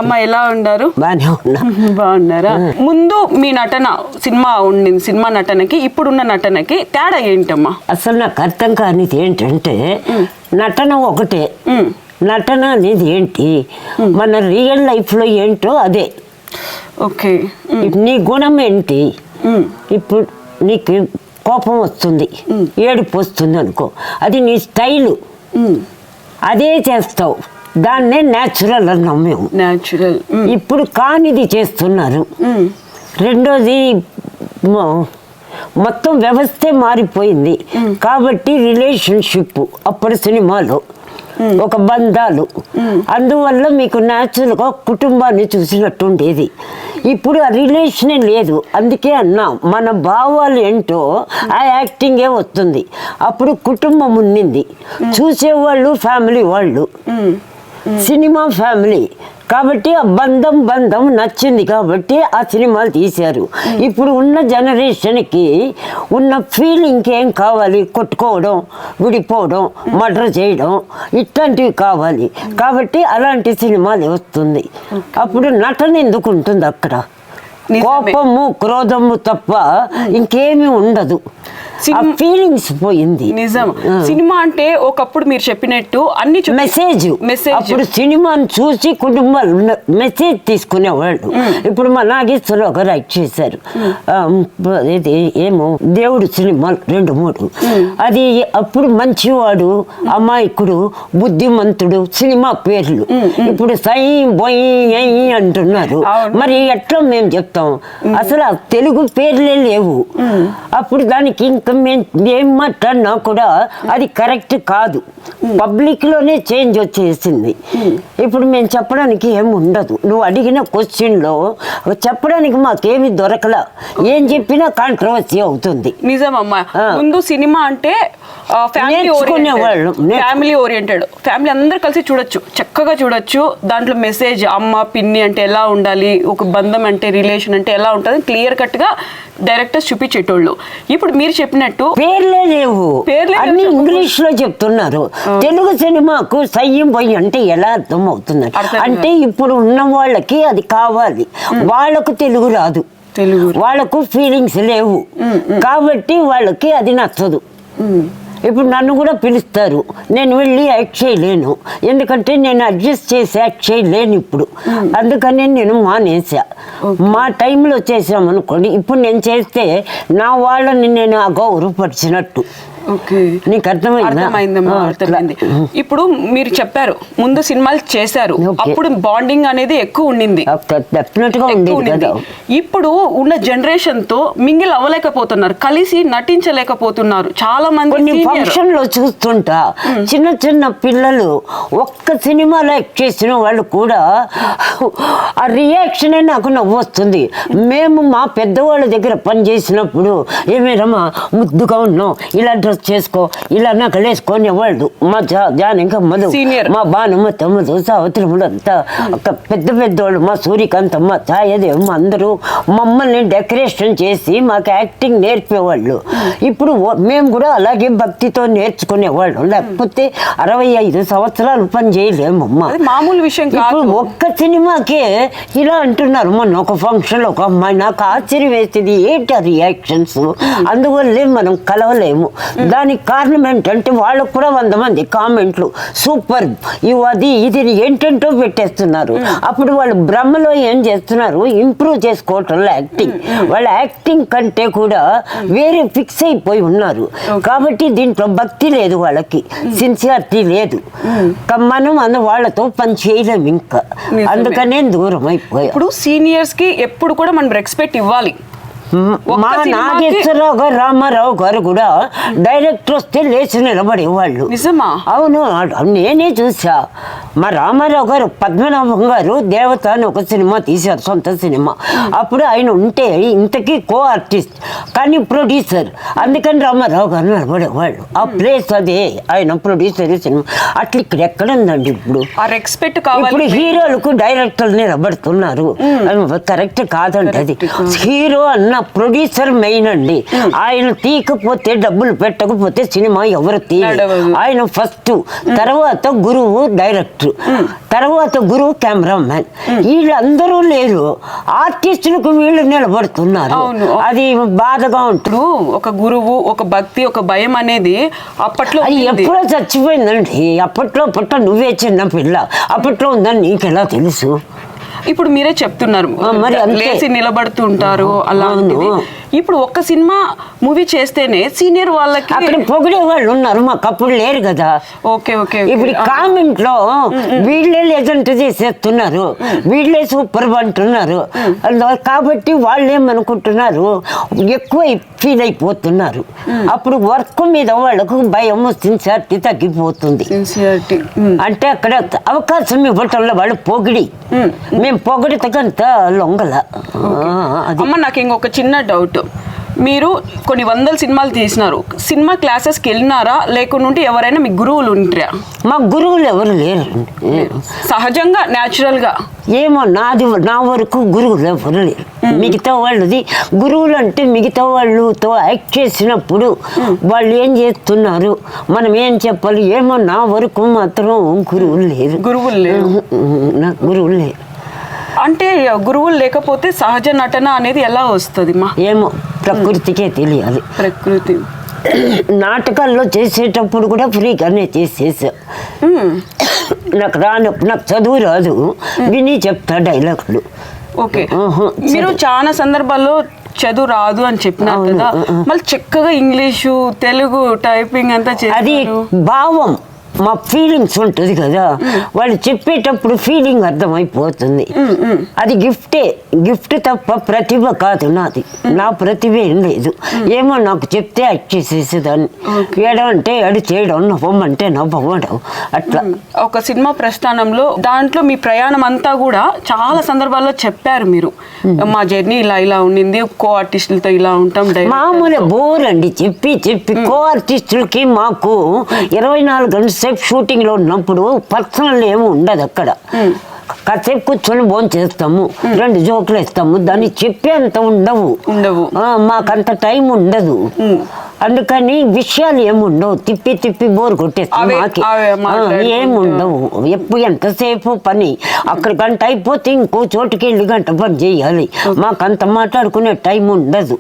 అమ్మ ఎలా ఉన్నారు? బాగానే ఉన్నా. బాగున్నారా? ముందు మీ నటన సినిమా నటనకి ఇప్పుడున్న నటనకి తేడా ఏంటమ్మా? అసలు నాకు అర్థం కానిది ఏంటంటే నటన ఒకటే, నటన అనేది ఏంటి, మన రియల్ లైఫ్లో ఏంటో అదే. ఓకే, నీ గుణం ఏంటి, ఇప్పుడు నీకు కోపం వస్తుంది, ఏడుపు వస్తుంది అనుకో, అది నీ స్టైలు, అదే చేస్తావు, దాన్నే న్యాచురల్ అన్నాం మేము. న్యాచురల్. ఇప్పుడు కానిది చేస్తున్నారు. రెండోది మొత్తం వ్యవస్థే మారిపోయింది కాబట్టి రిలేషన్షిప్ అప్పటి సినిమాలో ఒక బంధాలు, అందువల్ల మీకు న్యాచురల్గా కుటుంబాన్ని చూసినట్టు ఉండేది. ఇప్పుడు ఆ రిలేషనే లేదు. అందుకే అన్నా మన భావాలు ఏంటో ఆ యాక్టింగే వస్తుంది. అప్పుడు కుటుంబం ఉన్నింది, చూసేవాళ్ళు ఫ్యామిలీ వాళ్ళు, సినిమా ఫ్యామిలీ కాబట్టి ఆ బంధం నచ్చింది కాబట్టి ఆ సినిమాలు తీశారు. ఇప్పుడు ఉన్న జనరేషన్కి ఉన్న ఫీలింగ్ ఏం కావాలి, కొట్టుకోవడం, విడిపోవడం, మర్డర్ చేయడం, ఇట్లాంటివి కావాలి కాబట్టి అలాంటి సినిమాలు వస్తుంది. అప్పుడు నటన ఎందుకు ఉంటుంది అక్కడ? కోపము క్రోధము తప్ప ఇంకేమీ ఉండదు. ఫీలింగ్స్ పోయింది. నిజం. సినిమా అంటే ఒకప్పుడు మీరు చెప్పినట్టు అన్ని మెసేజ్. అప్పుడు సినిమాను చూసి కుటుంబాలు మెసేజ్ తీసుకునేవాళ్ళు. ఇప్పుడు మా నాగేశ్వరరావు గారు యాక్ట్ చేశారు, ఇది ఏమో దేవుడు సినిమాలు 2-3. అది అప్పుడు మంచివాడు, అమాయకుడు, బుద్ధిమంతుడు సినిమా పేర్లు. ఇప్పుడు సై బొయ్ అంటున్నారు. మరి ఎట్లా మేము చెప్తాం? అసలు ఆ తెలుగు పేర్లే లేవు. అప్పుడు దానికి ఇంకా ఏం మాట్లాడినా కూడా అది కరెక్ట్ కాదు. పబ్లిక్ లోనే చేంజ్ వచ్చేసింది. ఇప్పుడు మేము చెప్పడానికి ఏమి ఉండదు. నువ్వు అడిగిన క్వశ్చన్లో చెప్పడానికి మాకేమి దొరకలా. ఏం చెప్పినా కాంట్రవర్సీ అవుతుంది. నిజమమ్మా. ముందు సినిమా అంటే ఫ్యామిలీ ఓరియంటెడ్, ఫ్యామిలీ అందరు కలిసి చూడొచ్చు, చక్కగా చూడొచ్చు. దాంట్లో మెసేజ్ అమ్మ పిన్ని అంటే ఎలా ఉండాలి, ఒక బంధం అంటే రిలేషన్ అంటే ఎలా ఉంటుంది క్లియర్ కట్ గా డైరెక్టర్స్ చూపించేటోళ్ళు. ఇప్పుడు మీరు చెప్పినట్టు పేర్లే లేవు, అన్ని ఇంగ్లీష్ లో చెప్తున్నారు. తెలుగు సినిమాకు సయ్యం పొయ్యి అంటే ఎలా అర్థం అవుతుంది అంటే ఇప్పుడు ఉన్న వాళ్ళకి అది కావాలి, వాళ్ళకు తెలుగు రాదు, వాళ్ళకు ఫీలింగ్స్ లేవు కాబట్టి వాళ్ళకి అది నచ్చదు. ఇప్పుడు నన్ను కూడా పిలుస్తారు, నేను వెళ్ళి యాక్ట్ చేయలేను, ఎందుకంటే నేను అడ్జస్ట్ చేసి యాక్ట్ చేయలేను ఇప్పుడు. అందుకని నేను మానేసా. మా టైంలో చేసామనుకోండి, ఇప్పుడు నేను చేస్తే నా వాళ్ళని నేను అగౌరవపరిచినట్టు. నీకు అర్థమైంది. ఇప్పుడు మీరు చెప్పారు ముందు సినిమాలు చేశారు, అప్పుడు బాండింగ్ అనేది ఎక్కువ ఉండింది. ఇప్పుడు ఉన్న జనరేషన్ తో మింగిల్ అవ్వలేకపోతున్నారు, కలిసి నటించలేకపోతున్నారు. చాలా మంది ఫంక్షన్ లో చూస్తుంటా చిన్న పిల్లలు ఒక్క సినిమాలో యాక్ట్ చేసిన వాళ్ళు కూడా ఆ రియాక్షనే నాకు నవ్వు వస్తుంది. మేము మా పెద్దవాళ్ళ దగ్గర పని చేసినప్పుడు ఏమేరమ్మా ముద్దుగా ఉన్నాం, ఇలా డ్రెస్ చేసుకో, ఇలా నకలు వేసుకొని వాళ్ళు మా జానకమ్మలు, మా బానమ్మ తమ్ముడు, సావిత్రములు అంతా పెద్దవాళ్ళు, మా సూర్యకాంతమ్మ, ఛాయదేవమ్మ అందరూ మమ్మల్ని డెకరేషన్ చేసి మాకు యాక్టింగ్ నేర్పేవాళ్ళు. ఇప్పుడు మేము కూడా అలాగే భక్తితో నేర్చుకునేవాళ్ళు. లేకపోతే 65 సంవత్సరాలు పని చేయలేమమ్మా, మామూలు విషయం కాదు. ఒక్క సినిమాకే ఇలా అంటున్నారు. మొన్న ఒక ఫంక్షన్ లో ఒక అమ్మాయి, నాకు ఆశ్చర్యం వేసేది ఏంటి ఆ రియాక్షన్స్. అందువల్లే మనం కలవలేము. దానికి కారణం ఏంటంటే వాళ్ళకు కూడా 100 మంది కామెంట్లు సూపర్, అది ఇది ఏంటంటో పెట్టేస్తున్నారు. అప్పుడు వాళ్ళు బ్రహ్మలో ఏం చేస్తున్నారు, ఇంప్రూవ్ చేసుకోవటంలో యాక్టింగ్. వాళ్ళ యాక్టింగ్ కంటే కూడా వేరే ఫిక్స్ అయిపోయి ఉన్నారు. కాబట్టి దీంట్లో భక్తి లేదు, వాళ్ళకి సిన్సియారిటీ లేదు. మనం వాళ్ళతో పని చేయలేము ఇంకా, అందుకనే దూరం అయిపోయి. ఇప్పుడు సీనియర్స్ కి ఎప్పుడు కూడా మనం రెస్పెక్ట్ ఇవ్వాలి. మా నాగేశ్వరరావు గారు, రామారావు గారు కూడా డైరెక్టర్ వస్తే లేచి నిలబడేవాళ్ళు. నిజమా? అవును, నేనే చూసా. మా రామారావు గారు పద్మనాభం గారు దేవత అని ఒక సినిమా తీశారు, సొంత సినిమా. అప్పుడు ఆయన ఉంటే ఇంతకీ కో ఆర్టిస్ట్ కానీ ప్రొడ్యూసర్, అందుకని రామారావు గారు నిలబడేవాళ్ళు. ఆ ప్లేస్ అదే, ఆయన ప్రొడ్యూసర్ సినిమా. అట్లా ఇక్కడ ఎక్కడ ఉందండి ఇప్పుడు రెస్పెక్ట్? ఇప్పుడు హీరోలకు డైరెక్టర్లు నిలబడుతున్నారు, కరెక్ట్ కాదండి అది. హీరో అన్న నా ప్రొడ్యూసర్ మెయిన్ అండి. ఆయన తీయకపోతే డబ్బులు పెట్టకపోతే సినిమా ఎవరు తీయరు. ఆయన ఫస్ట్, తర్వాత గురువు డైరెక్టర్, తర్వాత గురువు కెమెరామ్యాన్. వీళ్ళందరూ లేరు, ఆర్టిస్టులకు వీళ్ళు నిలబడుతున్నారు. అది బాధగా ఉంటుంది. ఒక గురువు, ఒక భక్తి, ఒక భయం అనేది అప్పట్లో అది ఎప్పుడో చచ్చిపోయిందండి. అప్పట్లో నువ్వే చిన్న పిల్ల, అప్పట్లో ఉందని నీకెలా తెలుసు? ఇప్పుడు మీరే చెప్తున్నారు మరి లేచి నిలబడుతూ ఉంటారు అలా. ఇప్పుడు ఒక్క సినిమా మూవీ చేస్తేనే సీనియర్ వాళ్ళకి అక్కడ పొగిడే వాళ్ళు ఉన్నారు, మాకు అప్పుడు లేరు కదా. Okay okay. ఇప్పుడు కామెంట్ లో వీళ్ళే లెజెంట్ చేసేస్తున్నారు, వీళ్ళే సూపర్ అంటున్నారు. కాబట్టి వాళ్ళు ఏమనుకుంటున్నారు, ఎక్కువ ఫీల్ అయిపోతున్నారు. అప్పుడు వర్క్ మీద వాళ్ళకు భయం, సిన్సియారిటీ తగ్గిపోతుంది. అంటే అక్కడ అవకాశం ఇవ్వటంలో వాళ్ళు పొగిడి, మేము పొగిడితకంత లొంగల. అమ్మ నాకు ఇంకొక చిన్న డౌట్, మీరు కొన్ని వందల సినిమాలు తీసినారు, సినిమా క్లాసెస్కి వెళ్ళినారా లేకుంటే ఎవరైనా మీ గురువులు ఉంటారా? మా గురువులు ఎవరు లేరు, సహజంగా న్యాచురల్ గా. ఏమో నా వరకు గురువులు ఎవరు లేరు. మిగతా వాళ్ళది గురువులు అంటే మిగతా వాళ్ళతో యాక్ట్ చేసినప్పుడు వాళ్ళు ఏం చేస్తున్నారు, మనం ఏం చెప్పాలి, ఏమో నా వరకు మాత్రం గురువులు లేరు. నాకు గురువులు లేరు. అంటే గురువులు లేకపోతే సహజ నటన అనేది ఎలా వస్తుంది? ఏమో ప్రకృతికే తెలియాలి. ప్రకృతి నాటకాల్లో చేసేటప్పుడు కూడా ఫ్రీగానే చేసేసా. నాకు చదువు రాదు, విని చెప్తా డైలాగులు. ఓకే. మీరు చాలా సందర్భాల్లో చదువు రాదు అని చెప్పినారు కదా, మళ్ళీ చక్కగా ఇంగ్లీషు, తెలుగు టైపింగ్ అంతా అది భావం, మా ఫీలింగ్స్ ఉంటుంది కదా, వాళ్ళు చెప్పేటప్పుడు ఫీలింగ్ అర్థమైపోతుంది. అది గిఫ్ట్ తప్ప ప్రతిభ కాదు నాది. నా ప్రతిభ ఏం లేదు. ఏమో నాకు చెప్తే యాక్ట్ చేసేసేదాన్ని. ఏడంటే ఎడు చేయడం, నవ్వమంటే నవ్వడం, అట్లా. ఒక సినిమా ప్రస్థానంలో దాంట్లో మీ ప్రయాణం అంతా కూడా చాలా సందర్భాల్లో చెప్పారు మీరు, మా జర్నీ ఇలా ఉండింది, కో ఆర్టిస్టులతో ఇలా ఉంటాం. మామూలు బోర్ అండి చెప్పి కో ఆర్టిస్టులకి మాకు 24 గంటల సేపు షూటింగ్ లో ఉన్నప్పుడు పర్సనల్ ఏమి ఉండదు. అక్కడ కాసేపు కూర్చొని భోజనం చేస్తాము, 2 జోకులు వేస్తాము, దాన్ని చెప్పే అంత ఉండవు. మాకంత టైం ఉండదు. అందుకని విషయాలు ఏముండవు, తిప్పి బోర్ కొట్టేస్తాం. ఏముండవు, ఎప్పుడు ఎంతసేపు పని. అక్కడ గంట అయిపోతే ఇంకో చోటుకి వెళ్ళి గంట పని చేయాలి. మాకంత మాట్లాడుకునే టైం ఉండదు.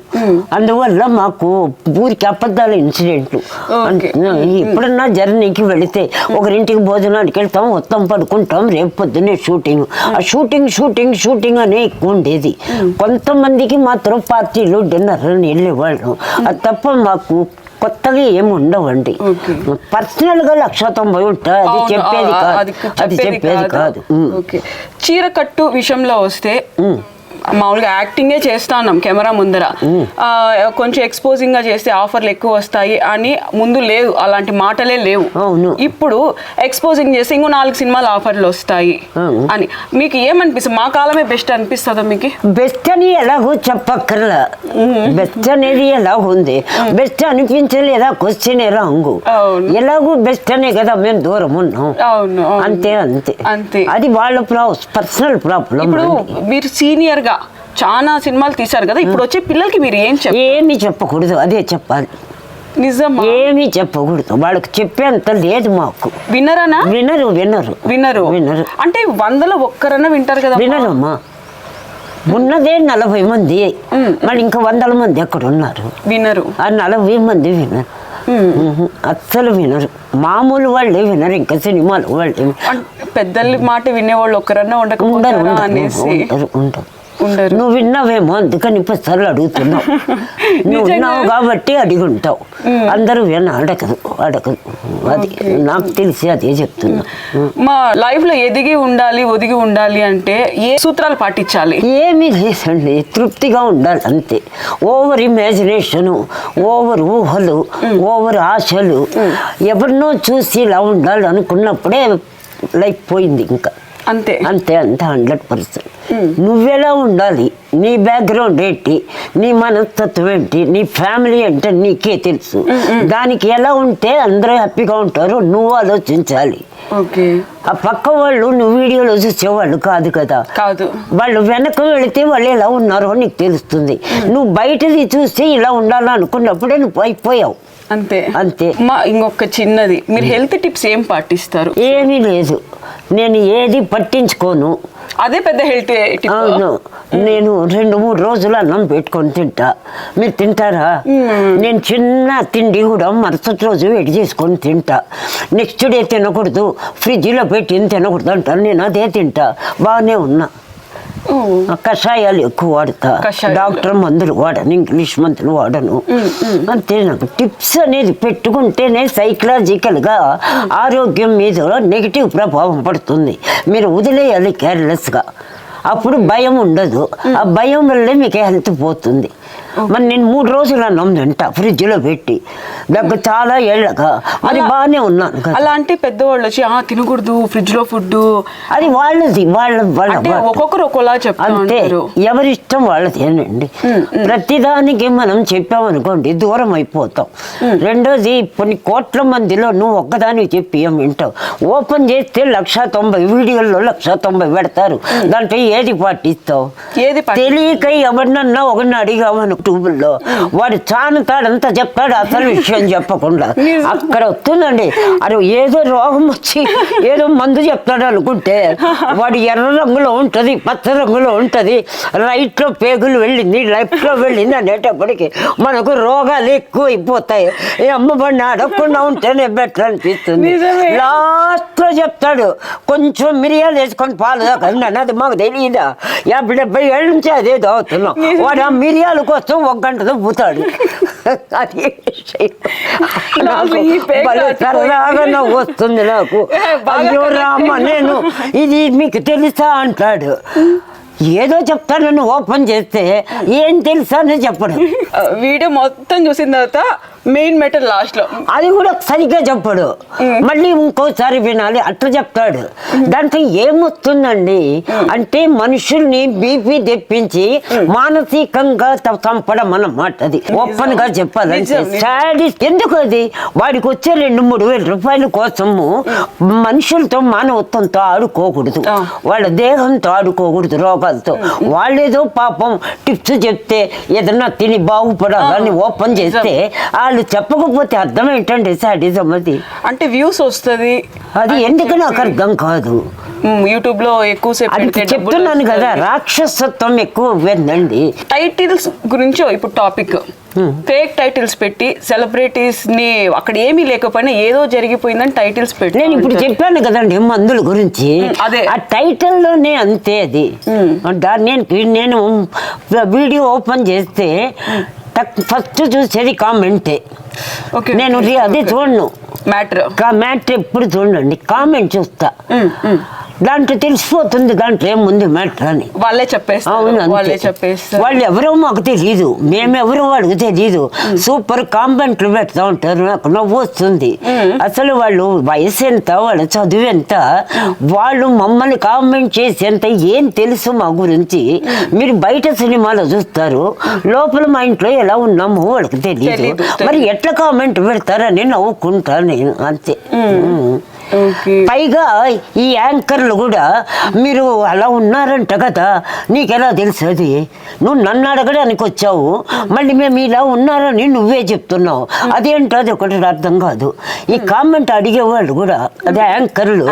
అందువల్ల మాకు ఊరికి అబద్ధాల ఇన్సిడెంట్లు. ఎప్పుడన్నా జర్నీకి వెళితే ఒకరింటికి భోజనానికి వెళ్తాం, మొత్తం పడుకుంటాం, రేపు పొద్దున్నే షూటింగ్. ఆ షూటింగ్ అనే ఎక్కువ ఉండేది. కొంతమందికి మాత్రం పార్టీలు, డిన్నర్ వెళ్ళేవాళ్ళు. అది తప్ప మాకు కొత్తగా ఏమి ఉండవండి. పర్సనల్ గా 190 ఉంటాయి. అది చెప్పేది కాదు. చీరకట్టు విషయంలో వస్తే మామూలుగా యాక్టింగే చేస్తా ఉన్నాం కెమెరా ముందర, కొంచెం ఎక్స్పోజింగ్ గా చేస్తే ఆఫర్లు ఎక్కువ వస్తాయి అని ముందు లేదు, అలాంటి మాటలే లేవు. ఇప్పుడు ఎక్స్పోజింగ్ చేస్తే ఇంకో 4 సినిమాలు ఆఫర్లు వస్తాయి అని మీకు ఏమనిపిస్తుంది? మా కాలమే బెస్ట్ అనిపిస్తుందా మీకు? బెస్ట్ అని ఎలాగో చెప్పక్కర్లా. బెస్ట్ అనేది ఎలా ఉంది, బెస్ట్ అనిపించలేదా క్వశ్చన్ రాంగు. ఎలాగో బెస్ట్ అనే కదా మేము దూరం ఉన్నాం. అంతే. అది వాళ్ళ పర్సనల్ ప్రాబ్లం. ఇప్పుడు మీరు సీనియర్ గా చాలా సినిమాలు తీశారు కదా, ఇప్పుడు వచ్చే పిల్లలకి మీరు ఏమి చెప్పకూడదు, అదే చెప్పాలి. నిజం, ఏమీ చెప్పకూడదు. వాళ్ళకి చెప్పేంత లేదు మాకు. వినరనా? వినరు. అంటే 100లో ఒక్కరన్నా వింటారు కదా? వినరమ్మా. ఉన్నదే 40 మంది, మళ్ళీ ఇంకా 100 మంది ఎక్కడ ఉన్నారు? వినరు. ఆ 40 మంది వినరు, అస్సలు వినరు. మామూలు వాళ్ళే వినరు, ఇంకా సినిమాలు వాళ్ళే. పెద్దల మాట వినేవాళ్ళు ఒక్కరన్నా ఉండకపోతారా అనేసి. ఉండరు. నువ్వు విన్నావేమో అందుకని పసార్లు అడుగుతున్నావు. నువ్వు విన్నావు కాబట్టి అడిగి ఉంటావు. అందరూ అడగదు. అది నాకు తెలిసి అదే చెప్తున్నా. మా లైఫ్ లో ఎదిగి ఉండాలి, ఒదిగి ఉండాలి అంటే ఏ సూత్రాలు పాటించాలి? ఏమీ లేదండి, తృప్తిగా ఉండాలి అంతే. ఓవర్ ఇమాజినేషను, ఓవర్ ఊహలు, ఓవర్ ఆశలు, ఎవరినో చూసి ఇలా ఉండాలి అనుకున్నప్పుడే లైఫ్ పోయింది. ఇంకా అంతే అంతే అంతే 100%. నువ్వెలా ఉండాలి, నీ బ్యాక్గ్రౌండ్ ఏంటి, నీ మనస్తత్వం ఏంటి, నీ ఫ్యామిలీ అంటే నీకే తెలుసు. దానికి ఎలా ఉంటే అందరూ హ్యాపీగా ఉంటారో నువ్వు ఆలోచించాలి. ఓకే. ఆ పక్క వాళ్ళు నువ్వు వీడియోలో చూసేవాళ్ళు కాదు కదా, కాదు. వాళ్ళు వెనక వెళితే వాళ్ళు ఎలా ఉన్నారో నీకు తెలుస్తుంది. నువ్వు బయటది చూస్తే ఇలా ఉండాలనుకున్నప్పుడే నువ్వు అయిపోయావు. అంతే అంతే. ఇంకొక చిన్నది, మీరు హెల్త్ టిప్స్ ఏం పాటిస్తారు? ఏమీ లేదు, నేను ఏది పట్టించుకోను. అదే పెద్ద హెల్త్ టిప్. అవును, నేను 2-3 రోజులు అన్నం పెట్టుకొని తింటా. మీరు తింటారా? నేను చిన్న తిండి కూడా మరుసటి రోజు వేడి చేసుకొని తింటా. నెక్స్ట్ డే తినకూడదు, ఫ్రిడ్జ్లో పెట్టి తినకూడదు అంటాను, నేను అదే తింటా. బాగానే ఉన్నా. కషాయాలు ఎక్కువ వాడతా, డాక్టర్ మందులు వాడను, ఇంగ్లీష్ మందులు వాడను. అంతే. నాకు టిప్స్ అనేది పెట్టుకుంటేనే సైకలాజికల్గా ఆరోగ్యం మీద నెగిటివ్ ప్రభావం పడుతుంది. మీరు వదిలేయాలి కేర్లెస్గా, అప్పుడు భయం ఉండదు. ఆ భయం వల్లే మీకు హెల్త్ పోతుంది. మరి నేను 3 రోజులు అన్నం తింటా ఫ్రిడ్జ్లో పెట్టి, దగ్గర చాలా ఏళ్ళగా అది బాగానే ఉన్నాను. అలాంటి పెద్దవాళ్ళు వచ్చి తినకూడదు ఫ్రిడ్జ్ లో ఫుడ్, అది వాళ్ళది, వాళ్ళ ఒక్కొక్కరు ఒక్కోలా చెప్తారు. అంతే, ఎవరిష్టం వాళ్ళదేనండి. ప్రతిదానికి మనం చెప్పామనుకోండి దూరం అయిపోతాం. రెండోది, కొన్ని కోట్ల మందిలో నువ్వు ఒక్కదానికి చెప్పి ఏం వింటావు? ఓపెన్ చేస్తే 190 వీడియోల్లో 190 పెడతారు, దాంట్లో ఏది పాటిస్తావు? తెలియక ఎవరినన్నా ఒకరిని అడిగామను యూట్యూబ్లో, వాడు చానుతాడంతా చెప్తాడు, అసలు విషయం చెప్పకుండా. అక్కడ వస్తుందండి, అది ఏదో రోగం వచ్చి ఏదో మందు చెప్తాడు అనుకుంటే, వాడు ఎర్ర రంగులో ఉంటుంది, పచ్చ రంగులో ఉంటుంది, రైట్లో పేగులు వెళ్ళింది, లెఫ్ట్లో వెళ్ళింది అనేటప్పటికి మనకు రోగాలు ఎక్కువ అయిపోతాయి. ఈ అమ్మబడిని అడగకుండా ఉంటేనే బెటర్ అనిపిస్తుంది. లాస్ట్లో చెప్తాడు కొంచెం మిరియాలు వేసుకొని పాలు తాకండి అని. అది మాకు తెలియదా? 50-70 ఏళ్ళ నుంచి అదే తాగుతున్నాం. వాడు ఆ మిరియాల కోసం 1 గంటతో పోతాడు. అది సరదాగా నవ్వు వస్తుంది నాకు. అయ్యో రామ, నేను ఇది మీకు తెలుసా అంటాడు. ఏదో చెప్తానని ఓపెన్ చేస్తే ఏం తెలుసా అని చెప్పడు. వీడియో మొత్తం చూసిన తర్వాత మెయిన్ మ్యాటర్ లాస్ట్ లో అది కూడా సరిగ్గా చెప్పడు. మళ్ళీ ఇంకోసారి వినాలి, అట్లా చెప్తాడు. దాంట్లో ఏమొస్తుందండి అంటే మనుషుల్ని బీపీ తెప్పించి మానసికంగా చంపడం అన్నమాట. అది ఓపెన్ గా చెప్పాలంటే సాడిస్ట్. ఎందుకు అది? వాడికి వచ్చే 2-3 వేల రూపాయల కోసము మనుషులతో మానవత్వంతో ఆడుకోకూడదు, వాళ్ళ దేహంతో ఆడుకోకూడదు, రోగాలతో. వాళ్ళేదో పాపం టిప్స్ చెప్తే ఏదన్నా తిని బాగుపడాలని ఓపెన్ చేస్తే వాళ్ళు చెప్పకపోతే అర్థం ఏంటండి? సాడిజం అది. అంటే వ్యూస్ వస్తుంది, అది ఎందుకు నాకు అర్థం కాదు. యూట్యూబ్ లో ఎక్కువసేపు చెప్తున్నాను కదా, రాక్షసత్వం ఎక్కువ పోయిందండి. టైటిల్స్ గురించి ఇప్పుడు టాపిక్, ఫేక్ టైటిల్స్ పెట్టి సెలబ్రిటీస్ ని అక్కడ ఏమీ లేకపోయినా ఏదో జరిగిపోయిందని టైటిల్స్ పెట్టి. నేను ఇప్పుడు చెప్పాను కదండి మందుల గురించి, అదే ఆ టైటిల్ లోనే అంతే. అది నేను వీడియో ఓపెన్ చేస్తే ఫస్ట్ చూసేది కామెంటే. నేను అది చూడను, మ్యాటర్ ఎప్పుడు చూడండి, కామెంట్ చూస్తా. దాంట్లో తెలిసిపోతుంది దాంట్లో ఏముంది మ్యాటర్ అని. వాళ్ళే చెప్పేస్తారు. వాళ్ళు ఎవరో మాకు తెలీదు, మేమెవరో వాళ్ళకి తెలీదు. సూపర్ కామెంట్లు పెడతా ఉంటారు, నాకు నవ్వు వస్తుంది. అసలు వాళ్ళు వయసు ఎంత, వాళ్ళ చదువు ఎంత, వాళ్ళు మమ్మల్ని కామెంట్ చేసేంత ఏం తెలుసు మా గురించి? మీరు బయట సినిమాలో చూస్తారు, లోపల మా ఇంట్లో ఎలా ఉన్నామో వాళ్ళకి తెలియదు. మరి ఎట్లా కామెంట్ పెడతారని నవ్వుకుంటా నేను, అంతే. పైగా ఈ యాంకర్లు కూడా మీరు అలా ఉన్నారంట కదా, నీకెలా తెలుసు? అది నువ్వు నన్ను అడగడానికి వచ్చావు, మళ్ళీ మేము ఇలా ఉన్నారని నువ్వే చెప్తున్నావు. అదేంటో అది ఒకటి అర్థం కాదు. ఈ కామెంట్ అడిగేవాళ్ళు కూడా అదే యాంకర్లు,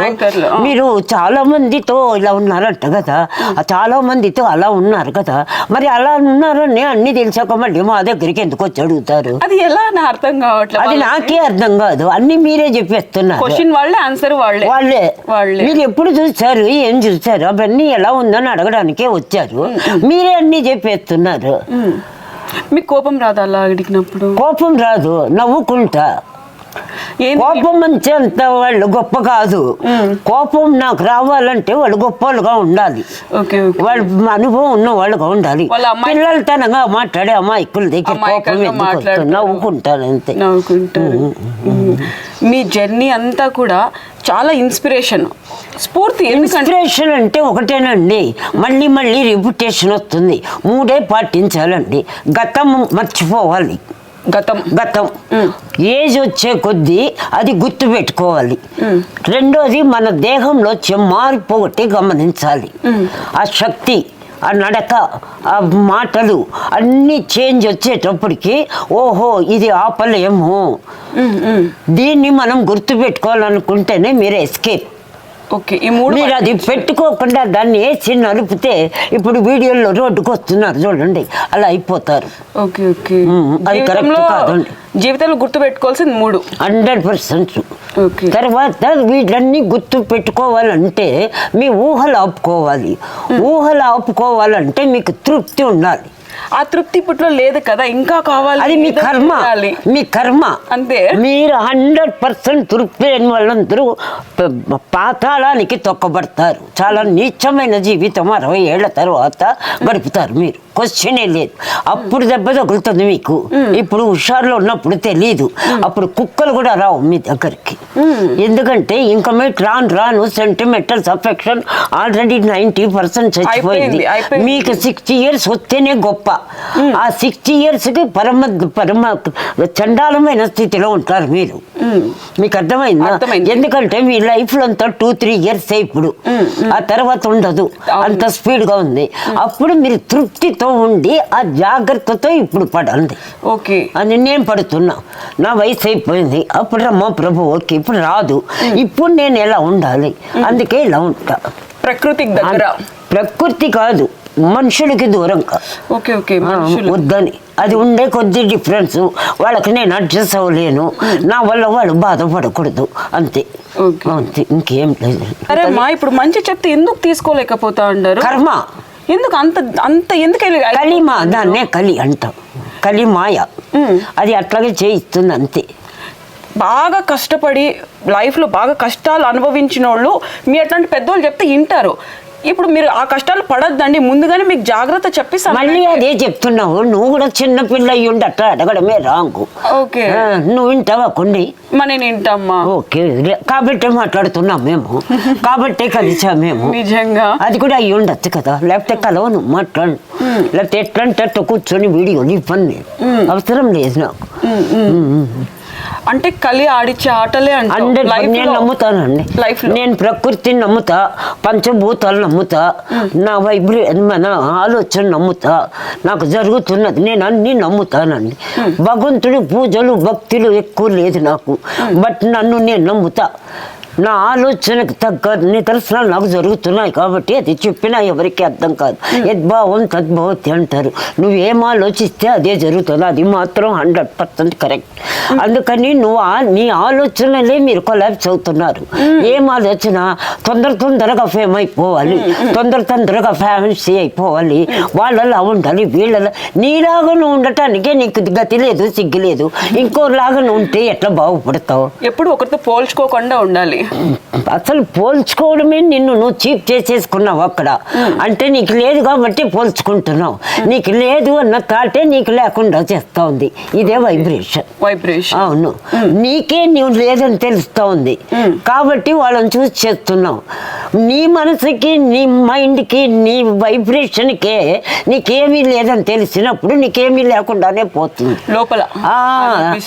మీరు చాలా మందితో ఇలా ఉన్నారంట కదా, చాలా మందితో అలా ఉన్నారు కదా, మరి అలా ఉన్నారని అన్ని తెలిసాక మళ్ళీ మా దగ్గరికి ఎందుకు వచ్చి అడుగుతారు? అది ఎలా అర్థం కావట్లేదు. అది నాకే అర్థం కాదు, అన్ని మీరే చెప్పేస్తున్నారు. వాళ్ళే మీరు ఎప్పుడు చూసారు, ఏం చూసారు, అవన్నీ ఎలా ఉందని అడగడానికే వచ్చారు, మీరే అన్ని చెప్పేస్తున్నారు. మీకు కోపం రాదు అలా అడిగినప్పుడు? కోపం రాదు, నవ్వుకుంటా. కోపం అంత వాళ్ళు గొప్ప కాదు. కోపం నాకు రావాలంటే వాళ్ళు గొప్పలుగా ఉండాలి, వాళ్ళ అనుభవం ఉన్న వాళ్ళుగా ఉండాలి. పిల్లలతనంగా మాట్లాడే అమాయకుల దగ్గర కోపం ఎందుకు వస్తుంది? నవ్వుకుంటాను అంతే. మీ జర్నీ అంతా కూడా చాలా ఇన్స్పిరేషన్, స్ఫూర్తి. ఇన్స్పిరేషన్ అంటే ఒకటేనండి, మళ్ళీ మళ్ళీ రిప్యుటేషన్ వస్తుంది. 3 పాటించాలండి. గతం మర్చిపోవాలి. గతం ఏజ్ వచ్చే కొద్దీ అది గుర్తు పెట్టుకోవాలి. రెండోది మన దేహంలో వచ్చే మార్పు ఒకటి గమనించాలి. ఆ శక్తి, ఆ నడక, ఆ మాటలు అన్నీ చేంజ్ వచ్చేటప్పటికి ఓహో ఇది ఆపలేము, దీన్ని మనం గుర్తు పెట్టుకోవాలనుకుంటేనే మీరు ఎస్కేప్. మీరు అది పెట్టుకోకుండా దాన్ని వేసి నలిపితే ఇప్పుడు వీడియోలో రోడ్డుకు వస్తున్నారు చూడండి, అలా అయిపోతారు. అది కరెక్ట్ కాదండి. జీవితంలో గుర్తు పెట్టుకోవాల్సింది 3 100%. తర్వాత వీళ్ళన్నీ గుర్తు పెట్టుకోవాలంటే మీ ఊహలు ఆపుకోవాలి. ఊహలు ఆపుకోవాలంటే మీకు తృప్తి ఉండాలి. ఆ తృప్తి ఇప్పట్లో లేదు కదా, ఇంకా కావాలి. అది మీ కర్మ, మీ కర్మ అంతే. మీరు 100% తృప్తి లేని వాళ్ళందరూ పాతాళానికి తొక్కబడతారు. చాలా నీచమైన జీవితం 60 ఏళ్ల తర్వాత గడుపుతారు మీరు, క్వశ్చనే లేదు. అప్పుడు దెబ్బ తగులుతుంది మీకు. ఇప్పుడు హుషారులో ఉన్నప్పుడు తెలీదు. అప్పుడు కుక్కలు కూడా రావు మీ దగ్గరికి. ఎందుకంటే ఇంకా మీరు రాను సెంటిమెంటల్ అఫెక్షన్ ఆల్రెడీ 90% చచ్చిపోయింది. మీకు 60 years వస్తేనే గొప్ప. ఆ 60 yearsకి పరమ చండాలమైన స్థితిలో ఉంటారు మీరు. మీకు అర్థమైందా? ఎందుకంటే మీ లైఫ్లో అంతా 2-3 years ఇప్పుడు, ఆ తర్వాత ఉండదు, అంత స్పీడ్గా ఉంది. అప్పుడు మీరు తృప్తితో ఉండి ఆ జాగ్రత్తతో ఇప్పుడు పడండి. అది నేను పడుతున్నా, నా వయసు అయిపోయింది. అప్పుడు రమ్మా ప్రభు ఓకే ఇప్పుడు రాదు, ఇప్పుడు నేను ఎలా ఉండాలి, అందుకే ఇలా ఉంటా. ప్రకృతికి దగ్గర, ప్రకృతి కాదు మనుషులకి దూరంగా వద్దని. అది ఉండే కొద్ది డిఫరెన్స్. వాళ్ళకి నేను అడ్జస్ట్ అవ్వలేను, నా వల్ల వాళ్ళు బాధపడకూడదు, అంతే అంతే, ఇంకేం లేదు. అరే మా ఇప్పుడు మంచి చెప్తే ఎందుకు తీసుకోలేకపోతా అంటారు? కర్మ. ఎందుకు అంత అంత ఎందుకు? కలిమా, దాన్నే కలి అంటాం, కలి మాయ. అది అట్లాగే చేయిస్తుంది అంతే. బాగా కష్టపడి లైఫ్లో బాగా కష్టాలు అనుభవించిన వాళ్ళు మీ అట్లాంటి పెద్దవాళ్ళు చెప్తే వింటారు. ఇప్పుడు మీరు ఆ కష్టాలు పడద్దండి, ముందుగానే మీకు జాగ్రత్త చెప్పిస్తా. మళ్ళీ అదే చెప్తున్నావు, నువ్వు కూడా చిన్న పిల్ల అయ్యుండి అట్లా అడగడమే రాంగు. నువ్వు వింటావా కొన్ని? నేను వింటామ్మా. ఓకే, కాబట్టి మాట్లాడుతున్నాం మేము, కాబట్టి కలిసా మేము. నిజంగా అది కూడా అయ్యి ఉండొచ్చు కదా, లేకపోతే కలవను మాట్లాడు, లేకపోతే ఎట్లంటే కూర్చొని వీడియోలు ఇవ్వండి, అవసరం లేదు నాకు. అంటే కలి ఆడిచ్చే ఆటలే అంటే నేను నమ్ముతానండి. నేను ప్రకృతిని నమ్ముతా, పంచభూతాలు నమ్ముతా, నా మన ఆలోచన నమ్ముతా, నాకు జరుగుతున్నది నేను అన్ని నమ్ముతానండి. భగవంతుడి పూజలు భక్తులు ఎక్కువ లేదు నాకు, బట్ నన్ను నేను నమ్ముతా. నా ఆలోచనకు తగ్గ నిదర్శనాలు నాకు జరుగుతున్నాయి కాబట్టి అది చెప్పినా ఎవరికి అర్థం కాదు. యద్భావం తద్భవతి అంటారు. నువ్వేం ఆలోచిస్తే అదే జరుగుతుంది, అది మాత్రం 100% కరెక్ట్. అందుకని నీ ఆలోచనలే మీరు కొలాప్స్ అవుతున్నారు. ఏం ఆలోచన? తొందరగా ఫేమ్ అయిపోవాలి, తొందరగా ఫ్యామిలీ అయిపోవాలి, వాళ్ళలా ఉండాలి, వీళ్ళలా. నీలాగా నువ్వు ఉండటానికే నీకు గతి లేదు, సిగ్గు లేదు. ఇంకోలాగా నువ్వు ఉంటే ఎట్లా బాగుపడతావు? ఎప్పుడు ఒకరితో పోల్చుకోకుండా ఉండాలి. అసలు పోల్చుకోవడమే నిన్ను నువ్వు చీప్ చేసేసుకున్నావు అక్కడ. అంటే నీకు లేదు కాబట్టి పోల్చుకుంటున్నావు. నీకు లేదు అన్న థాటే నీకు లేకుండా చేస్తా ఉంది. ఇదే వైబ్రేషన్. అవును, నీకే నువ్వు లేదని తెలుస్తా ఉంది కాబట్టి వాళ్ళని చూసి చేస్తున్నావు. నీ మనసుకి, నీ మైండ్కి, నీ వైబ్రేషన్కే నీకేమీ లేదని తెలిసినప్పుడు నీకేమీ లేకుండానే పోతుంది లోపల.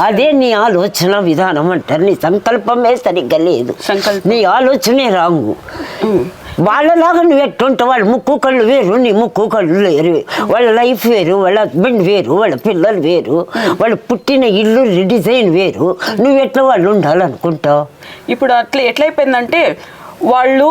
అదే నీ ఆలోచన విధానం అంటారు. నీ సంకల్పమే సరిగ్గా లేదు, నీ ఆలోచనే రాంగు. వాళ్ళలాగా నువ్వు ఎట్టుంటావు? వాళ్ళ ముక్కు కళ్ళు వేరు, నీ ముక్కు కళ్ళు వేరు, వాళ్ళ లైఫ్ వేరు, వాళ్ళ హస్బెండ్ వేరు, వాళ్ళ పిల్లలు వేరు, వాళ్ళు పుట్టిన ఇల్లు డిజైన్ వేరు. నువ్వు ఎట్లా వాళ్ళు ఉండాలనుకుంటావు? ఇప్పుడు అట్లా ఎట్లయిపోయిందంటే వాళ్ళు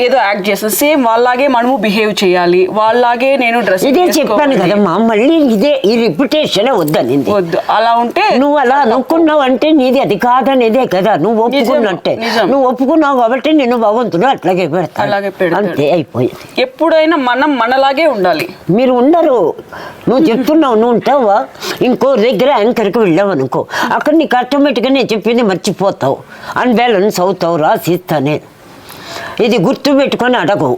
ఏదో యాక్ట్ చేస్తారు, సేమ్ వాళ్ళలాగే మనము బిహేవ్ చేయాలి, వాళ్ళలాగే నేను డ్రెస్ ఇదే చెప్పాను కదమ్మా, మళ్ళీ ఇదే ఈ రిప్యుటేషన్ వద్దని వద్దు. అలా ఉంటే నువ్వు అలా అనుకున్నావు అంటే నీది అది కాదనేదే కదా, నువ్వు ఒప్పుకున్నట్టే. నువ్వు ఒప్పుకున్నావు కాబట్టి నేను భగవంతుడు అట్లాగే పెడతాడు, అంతే అయిపోయింది. ఎప్పుడైనా మనం మనలాగే ఉండాలి. మీరు ఉండరు, నువ్వు చెప్తున్నావు, నువ్వు ఉంటావా? ఇంకో దగ్గర యాంకర్కి వెళ్ళావు అనుకో, అక్కడ నీకు ఆటోమేటిక్గా నేను చెప్పింది మర్చిపోతావు, అన్బ్యాలెన్స్ అవుతావు. రాసిస్తా నేను, ఇది గుర్తు పెట్టుకొని అడగవు.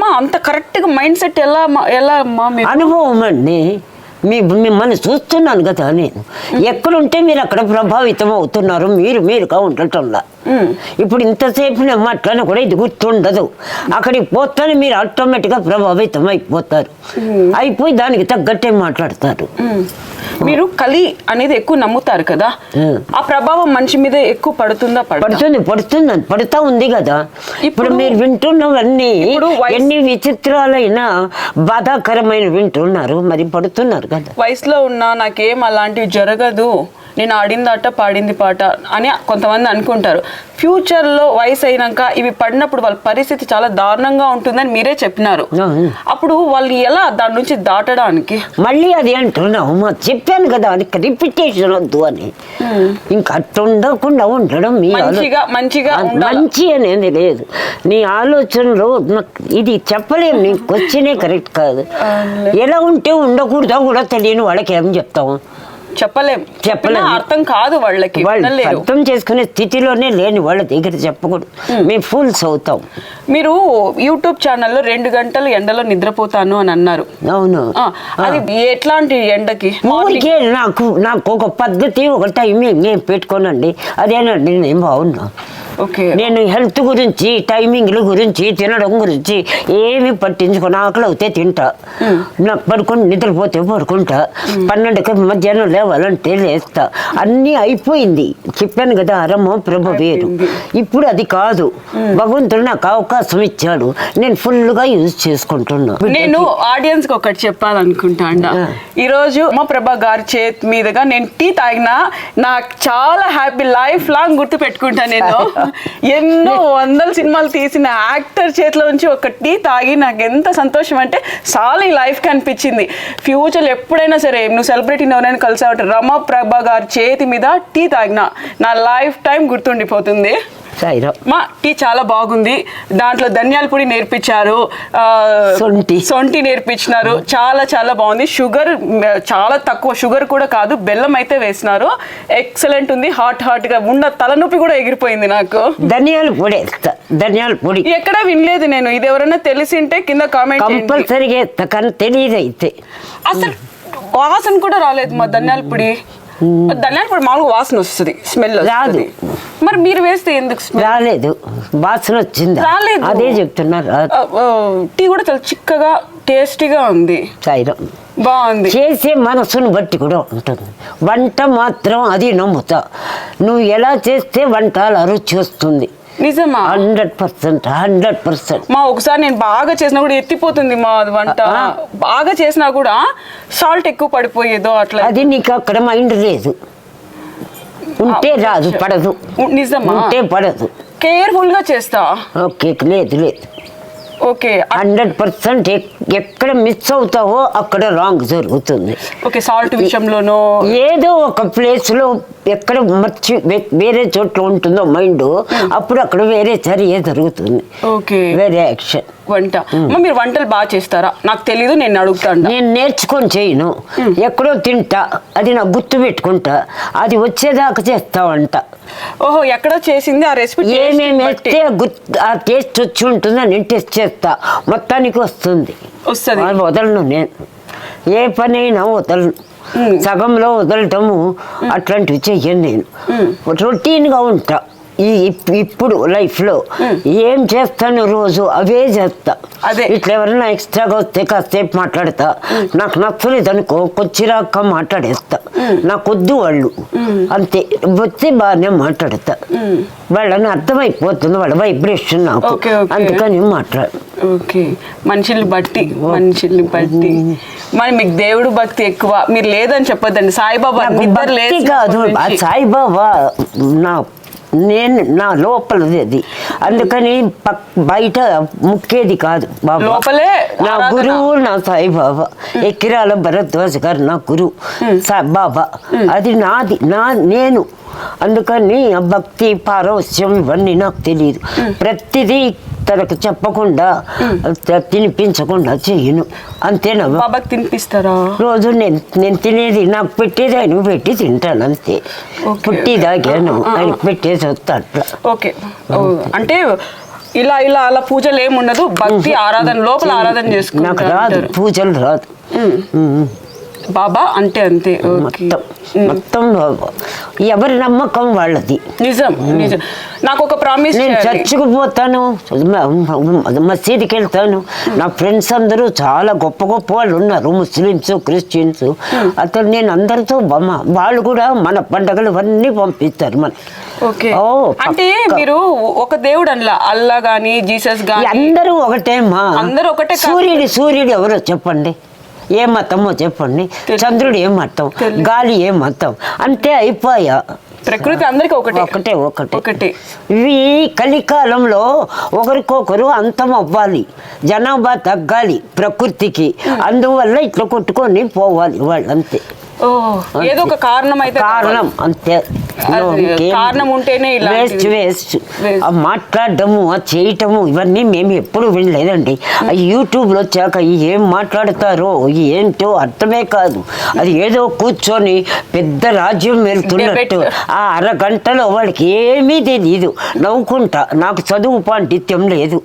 మా అంత కరెక్ట్గా మైండ్ సెట్ ఎలా అనుభవం అండి. మిమ్మల్ని చూస్తున్నాను కదా నేను, ఎక్కడుంటే మీరు అక్కడ ప్రభావితం అవుతున్నారు, మీరుగా ఉండటంలా. ఇప్పుడు ఇంతసేపు నేను మాట్లాడినా కూడా ఇది గుర్తుండదు, అక్కడికి పోతానే మీరు ఆటోమేటిక్గా ప్రభావితం అయిపోతారు, అయిపోయి దానికి తగ్గట్టే మాట్లాడతారు. మీరు కలి అనేది ఎక్కువ నమ్ముతారు కదా, ఆ ప్రభావం మనిషి మీద ఎక్కువ పడుతుందా? పడుతా ఉంది కదా. ఇప్పుడు మీరు వింటున్నవన్నీ ఎన్ని విచిత్రాలైన బాధాకరమైన వింటున్నారు, మరి పడుతున్నారు కదా. వయసులో ఉన్నా నాకేం అలాంటివి జరగదు, నేను ఆడిందాట పాడింది పాట అని కొంతమంది అనుకుంటారు. ఫ్యూచర్లో వయసు అయినాక ఇవి పడినప్పుడు వాళ్ళ పరిస్థితి చాలా దారుణంగా ఉంటుందని మీరే చెప్పినారు. అప్పుడు వాళ్ళు ఎలా దాని నుంచి దాటడానికి? మళ్ళీ అది అంటున్నావు, చెప్పాను కదా, అది రిపిటేషన్ వద్దు అని. ఇంకా అట్లా ఉండకుండా ఉండడం మంచి అనేది లేదు. నీ ఆలోచనలో ఇది చెప్పలేము, నీ క్వశ్చనే కరెక్ట్ కాదు. ఎలా ఉంటే ఉండకూడదో కూడా తెలియని వాళ్ళకి ఏం చెప్తాము? చెప్పలేం, అర్థం కాదు వాళ్ళకి, అర్థం చేసుకునే స్థితిలోనే లేని వాళ్ళ దగ్గర చెప్పకూడదు, మేము ఫూల్స్ అవుతాం. మీరు యూట్యూబ్ ఛానల్లో 2 గంటలు ఎండలో నిద్రపోతాను అని అన్నారు. అవును, అది ఎట్లాంటి ఎండకి? నాకు ఒక పద్ధతి, ఒక టైమింగ్ నేను పెట్టుకోనండి, అదేనండి నేను బాగున్నా. నేను హెల్త్ గురించి, టైమింగ్ల గురించి, తినడం గురించి ఏమి పట్టించుకుని, ఆకలి అవుతే తింటా, నాకు పడుకొని నిద్రపోతే పడుకుంటా, 12కి మధ్యాహ్నం లేవాలంటే లేస్తా, అన్నీ అయిపోయింది. చెప్పాను కదా, అరమో ప్రభ వేరు. ఇప్పుడు అది కాదు, భగవంతుడు నాకు అవకాశం ఇచ్చాడు, నేను ఫుల్గా యూజ్ చేసుకుంటున్నా. నేను ఆడియన్స్ కి ఒకటి చెప్పాలనుకుంటా అండ, ఈరోజు మా ప్రభా గారి చేతి మీదుగా నేను టీ తాగినా నాకు చాలా హ్యాపీ, లైఫ్ లాంగ్ గుర్తు పెట్టుకుంటా. నేను ఎన్నో 100 సినిమాలు తీసిన యాక్టర్ చేతిలో నుంచి ఒక టీ తాగి నాకు ఎంత సంతోషం అంటే చాలా ఈ లైఫ్ కి అనిపించింది. ఫ్యూచర్ ఎప్పుడైనా సరే నువ్వు సెలబ్రిటీని ఎవరైనా కలిసావు, రమ ప్రభా గారి చేతి మీద టీ తాగినా నా లైఫ్ టైం గుర్తుండిపోతుంది. మా టీ చాలా బాగుంది, దాంట్లో ధనియాల పొడి నేర్పించారు, సొంటి నేర్పించినారు, చాలా చాలా బాగుంది. షుగర్ చాలా తక్కువ, షుగర్ కూడా కాదు, బెల్లం అయితే వేసినారు. ఎక్సలెంట్ ఉంది, హాట్ గా ఉన్న తలనొప్పి కూడా ఎగిరిపోయింది నాకు. ధనియాల పొడి ఎక్కడ వినలేదు నేను, ఇది ఎవరైనా తెలిసింటే కింద కామెంట్ తెలియదు. అయితే అసలు వాసన కూడా రాలేదు మా ధనియాల పొడి. ధనియాల పొడి మామూలుగా వాసన వస్తుంది, స్మెల్ రాదు. మరి మీరు వేస్తే ఎందుకు రాలేదు? వాసన వచ్చింది, రాలేదు. అదే చెప్తున్నారు. టీ కూడా చాలా చిక్కగా టేస్టీగా ఉంది, బాగుంది. చేసే మనసును బట్టి కూడా ఉంటుంది. వంట మాత్రం అది నమ్ముతా, నువ్వు ఎలా చేస్తే వంట అలా రుచి వస్తుంది. నిజమా? 100%. మా ఒకసారి నేను బాగా చేసినా కూడా ఎత్తిపోతుంది మా వంట, బాగా చేసినా కూడా సాల్ట్ ఎక్కువ పడిపోయేదో అట్లా. అది నీకు అక్కడ మైండ్ లేదు, ఉంటే రాదు, పడదు. నిజమా? ఉంటే పడదు. కేర్ఫుల్ గా చేస్తా. ఓకే, లేదు. ఓకే, 100% ఎక్కడ మిస్ అవుతావో అక్కడ రాంగ్ జరుగుతుంది. ఓకే, సాల్ట్ విషయంలోనో ఏదో ఒక ప్లేస్ లో ఎక్కడ వేరే చోట్ల ఉంటుందో మైండ్, అప్పుడు అక్కడ వేరే చర్య జరుగుతుంది. ఓకే, వేరే యాక్షన్. వంట మీరు వంటలు బాగా చేస్తారా? నాకు తెలీదు, నేను అడుగుతాను. నేను నేర్చుకొని చేయను, ఎక్కడో తింటా, అది నాకు గుర్తు పెట్టుకుంటా, అది వచ్చేదాకా చేస్తా వంట. ఓహో, ఎక్కడో చేసింది ఆ రెసిపీ ఏమేమి వేస్తే ఆ టేస్ట్ వచ్చి ఉంటుందో నేను టేస్ట్ చేస్తా, మొత్తానికి వస్తుంది. వదలను నేను, ఏ పనైనా వదలను, సగంలో వదలటము అట్లాంటివి చెయ్యను నేను. రొటీన్గా ఉంటా. ఇప్పుడు లైఫ్లో ఏం చేస్తాను రోజు అవే చేస్తా. ఇట్లా ఎవరైనా ఎక్స్ట్రాగా వస్తే కాసేపు మాట్లాడతా, నాకు నచ్చలేదు అనుకో కొచ్చిరాక మాట్లాడేస్తా, నాకు వద్దు వాళ్ళు, అంతే. వస్తే బాగానే మాట్లాడతా, వాళ్ళని అర్థమైపోతుంది వాళ్ళ వైబ్రేషన్ నాకు, అందుకని మాట్లాడు. ఓకే, మనుషుల్ని బట్టి మరి మీకు దేవుడు భక్తి ఎక్కువ, మీరు లేదని చెప్పొద్దండి. సాయిబాబా నిద్ర లేదు కాదు, సాయిబాబా నా నేను నా లోపలది అది, అందుకని బయట ముక్కేది కాదు బాబా. లోపలే నా గురువు నా సాయిబాబా, ఎక్కిరాల భరద్వాజ్ గారు నా గురువు బాబా. అది నాది, నేను. అందుకని ఆ భక్తి పారవస్యం ఇవన్నీ నాకు తెలియదు. ప్రతిదీ తనకు చెప్పకుండా తినిపించకుండా చేయను, అంతేనా? బాబాకి తినిపిస్తారా? రోజు నేను తినేది నాకు పెట్టేది ఆయన పెట్టి తింటాను అంతే. పుట్టిదాగాను ఆయన పెట్టేసి వస్తా అట్లా. ఓకే, అంటే ఇలా అలా పూజలు ఏముండదు, భక్తి ఆరాధన లోపల ఆరాధన నాకు చేసుకుంటారు. రాదు, పూజలు రాదు. బాబా అంటే అంతే. మొత్తం బాబా, ఎవరి నమ్మకం వాళ్ళది. నిజం. నాకు ఒక ప్రామిస్, నేను చర్చికి పోతాను, మసీదుకి వెళ్తాను. నా ఫ్రెండ్స్ అందరూ చాలా గొప్ప గొప్ప వాళ్ళు ఉన్నారు, ముస్లిమ్స్, క్రిస్టియన్స్. అతను నేను అందరితో వాళ్ళు కూడా మన పండుగలు అన్నీ పంపిస్తారు మన. అంటే మీరు ఒక దేవుడు అనలా, అల్లా గాని జీసస్ గాని అందరూ ఒకటేమా? అందరూ ఒకటే. సూర్యుడు ఎవరో చెప్పండి, ఏ మతమో చెప్పండి. చంద్రుడు ఏ మతం, గాలి ఏ మతం, అంతే అయిపోయా. ప్రకృతి అందరికి ఒకటే. ఇవి కలికాలంలో ఒకరికొకరు అంతం అవ్వాలి, జనాభా తగ్గాలి ప్రకృతికి, అందువల్ల ఇట్లా కొట్టుకొని పోవాలి వాళ్ళు, అంతే. ఏదో ఒక కారణం అయితే, కారణం అంతే. కారణం ఉంటేనే వేస్ట్ మాట్లాడటము, చేయటము ఇవన్నీ మేము ఎప్పుడు వినలేదండి. యూట్యూబ్లో వచ్చాక ఏం మాట్లాడతారో ఏంటో అర్థమే కాదు. అది ఏదో కూర్చొని పెద్ద రాజ్యం వెళ్తున్నట్టు ఆ అరగంటలో వాడికి ఏమీ తెలియదు. నవ్వుకుంటా, నాకు చదువు పాండిత్యం లేదు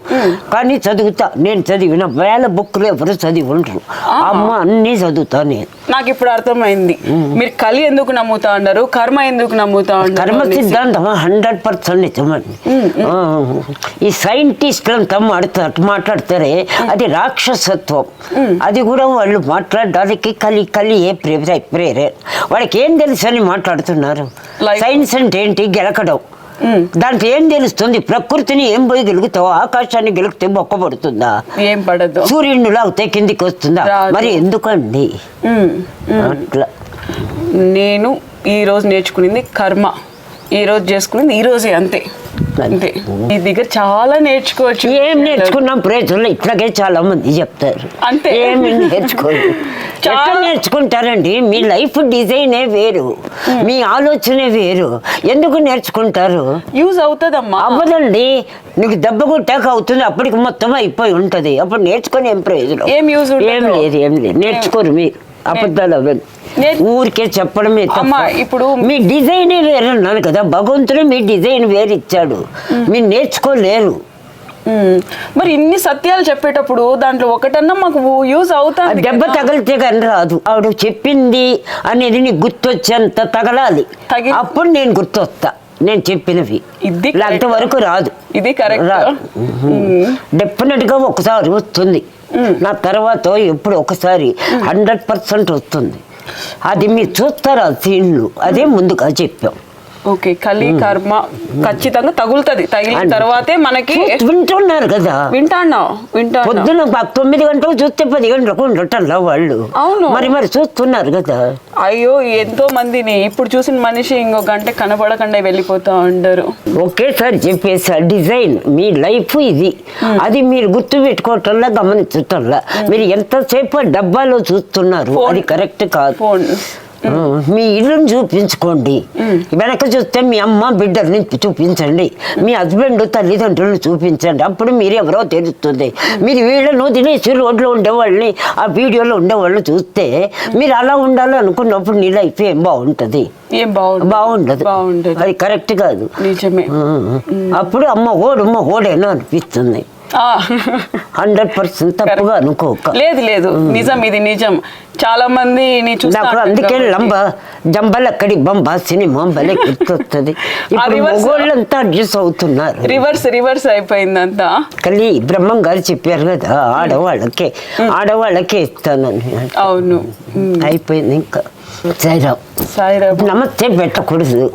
కానీ చదువుతా. నేను చదివిన 1000 బుక్కులు ఎవరు చదివి ఉండరు, అమ్మ అన్నీ చదువుతా నేను. నాకు ఇప్పుడు అర్థమైంది, మీరు కలి ఎందుకు నమ్ముతా అన్నారు, కర్మ ఎందుకు నమ్ముతా అన్నారు. కర్మ సిద్ధాంతం 100% నిజమండి. ఈ సైంటిస్టులంతా మాట్లాడతారే అది రాక్షసత్వం. అది కూడా వాళ్ళు మాట్లాడడానికి కలి ఏ ప్రేరే వాళ్ళకి ఏం తెలుసు అని మాట్లాడుతున్నారు. సైన్స్ అంటే ఏంటి? గెలకడం. దాంట్లో ఏం తెలుస్తుంది? ప్రకృతిని ఏం పోయి గెలుగుతావు? ఆకాశాన్ని గెలిగితే బొక్క పడుతుందా? ఏం పడదు. సూర్యుడిని లాగితే కిందికి వస్తుందా? మరి ఎందుకండి అట్లా? నేను ఈ రోజు నేర్చుకునేది కర్మ, ఈ రోజు చేసుకునేది ఈ రోజే, అంతే. మీ దగ్గర చాలా నేర్చుకోవచ్చు. ఏం నేర్చుకున్నాం? ప్రేజుల్లో ఇట్లాగే చాలా మంది చెప్తారు, అంతే. ఏమి నేర్చుకుంటారండి? మీ లైఫ్ డిజైనే వేరు, మీ ఆలోచనే వేరు. ఎందుకు నేర్చుకుంటారు? యూజ్ అవుతుందమ్మా. అవ్వదండి, నీకు దెబ్బ కొట్టాక అవుతుంది, అప్పటికి మొత్తం అయిపోయి ఉంటది. అప్పుడు నేర్చుకొని ఏం ప్రయోజనం? ఏం యూజ్? ఏం లేదు నేర్చుకోరు మీరు. అబద్ధాలు అవన్నీ ఊరికే చెప్పడమే తప్ప. ఇప్పుడు మీ డిజైనే వేరు అన్నాను కదా, భగవంతుడు మీ డిజైన్ వేరు ఇచ్చాడు, మీరు నేర్చుకోలేరు. మరి ఇన్ని సత్యాలు చెప్పేటప్పుడు దాంట్లో ఒకటన్నా మాకు యూజ్ అవుతుంది. దెబ్బ తగిలితే కానీ రాదు. ఆవిడ చెప్పింది అనేది నీకు గుర్తొచ్చేంత తగలాలి, అప్పుడు నేను గుర్తొస్తా. నేను చెప్పినవి అంతవరకు రాదు. ఇది కరెక్ట్. డెఫినెట్ గా ఒకసారి వస్తుంది, నా తర్వాత ఎప్పుడు ఒకసారి 100% వస్తుంది. అది మీరు చూస్తారు ఆ సీన్లు, అదే ముందుగా చెప్పాం. ఓకే, కలి కర్మ ఖచ్చితంగా తగులుతుంది. తగిలిన తర్వాతే మనకి వింటున్నారు కదా. వింటాను పొద్దున 9 గంటలకు చూస్తే 10 గంటలకు ఉండటంలో వాళ్ళు. అవును, మరి చూస్తున్నారు కదా. అయ్యో, ఎంతో మందిని ఇప్పుడు చూసిన మనిషి ఇంకో గంట కనపడకుండా వెళ్ళిపోతా ఉంటారు. ఒకేసారి చెప్పేసా డిజైన్ మీ లైఫ్ ఇది, అది మీరు గుర్తు పెట్టుకోవటంలా, గమనించటంలా. మీరు ఎంతసేపు డబ్బాలో చూస్తున్నారు, అది కరెక్ట్ కాదు. మీ ఇల్లుని చూపించుకోండి, వెనక చూస్తే మీ అమ్మ బిడ్డల్ని చూపించండి, మీ హస్బెండ్ తల్లిదండ్రులను చూపించండి, అప్పుడు మీరు ఎవరో తెలుస్తుంది. మీరు వీళ్ళను తినేసి రోడ్లో ఉండేవాళ్ళని, ఆ వీడియోలో ఉండేవాళ్ళని చూస్తే మీరు అలా ఉండాలి అనుకున్నప్పుడు నీ లైఫ్ ఏం బాగుంటుంది? బాగుండదు. అది కరెక్ట్ కాదు. నిజమే. అప్పుడు అమ్మ ఓడేనో అనిపిస్తుంది. 100% తప్పుగా అనుకోక. లేదు నిజం, ఇది నిజం. చాలా మంది నాకు అందుకే జంబలక్కడి బొంబ సినిమా భలే గుర్తొస్తుంది. మగోళ్ళంతా అడ్జస్ట్ అవుతున్నారు. రివర్స్ అయిపోయిందంతా. కలి బ్రహ్మం గారు చెప్పారు కదా, ఆడవాళ్ళకే ఇస్తానని. అవును, అయిపోయింది. ఇంకా సాయిరామ్ నమస్తే పెట్టకూడదు.